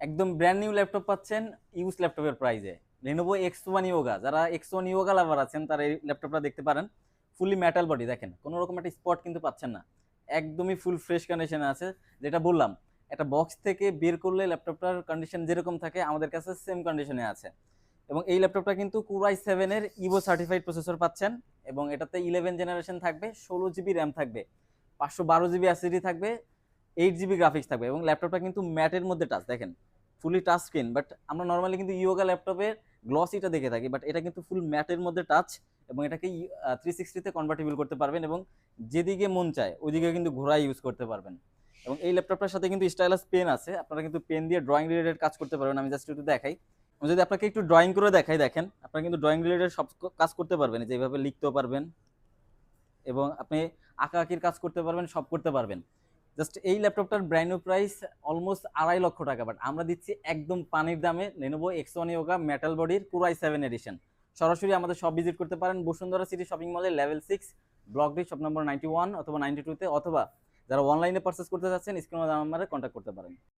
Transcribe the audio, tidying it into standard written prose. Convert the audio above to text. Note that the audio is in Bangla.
একদম ব্র্যান্ড নিউ ল্যাপটপ পাচ্ছেন ইউজ ল্যাপটপের প্রাইসে। Lenovo X1 Yoga, যারা X1 Yoga লাভার আছেন তারা এই ল্যাপটপটা দেখতে পারেন। ফুলি মেটাল বডি, দেখেন কোনো রকম একটা স্পট কিন্তু পাচ্ছেন না, একদমই ফুল ফ্রেশ কন্ডিশনে আছে। যেটা বললাম, একটা বক্স থেকে বের করলে ল্যাপটপটার কন্ডিশন যেরকম থাকে আমাদের কাছে সেম কন্ডিশনে আছে। এবং এই ল্যাপটপটা কিন্তু Core i7 এর ইভো সার্টিফাইড প্রসেসর পাচ্ছেন, এবং এটাতে 11 জেনারেশন থাকবে, 16 জিবি র্যাম থাকবে, 512 জিবি এসএসডি থাকবে, 8 জিবি গ্রাফিক্স থাকবে। এবং ল্যাপটপটা কিন্তু ম্যাটের মধ্যে টাচ, দেখেন ফুলি টাচ স্ক্রিন। বাট আমরা নর্মালি কিন্তু ইয়োগা ল্যাপটপের গ্লসিটা দেখে থাকি, বাট এটা কিন্তু ফুল ম্যাটের মধ্যে টাচ। এবং এটাকে 360-তে কনভার্টেবল করতে পারবেন, এবং যেদিকে মন চায় ওইদিকে কিন্তু ঘোরা ইউজ করতে পারবেন। এবং এই ল্যাপটপটার সাথে কিন্তু স্টাইলাস পেন আছে, আপনারা কিন্তু পেন দিয়ে ড্রয়িং রিলেটেড কাজ করতে পারবেন। আমি জাস্ট একটু দেখাই, আমি যদি আপনাকে একটু ড্রয়িং করে দেখাই, দেখেন আপনারা কিন্তু ড্রয়িং রিলেটেড সব কাজ করতে পারবেন, যেভাবে লিখতেও পারবেন এবং আপনি আঁকাআঁকির কাজ করতে পারবেন, সব করতে পারবেন। জাস্ট এই ল্যাপটপটার ব্র্যান্ড নিউ প্রাইস অলমোস্ট 2.5 লক্ষ টাকা, বাট আমরা দিচ্ছি একদম পানির দামে Lenovo X1 Yoga মেটাল বডির Core i7 এডিশন। সরাসরি আমাদের সব ভিজিট করতে পারেন বসুন্ধরা সিটি শপিং মলে level 6 block D shop number 91 অথবা 92-তে, অথবা যারা অনলাইনে পারচেস করতে চাচ্ছেন স্ক্রিনে দেওয়া নাম্বারে কন্ট্যাক্ট করতে পারেন।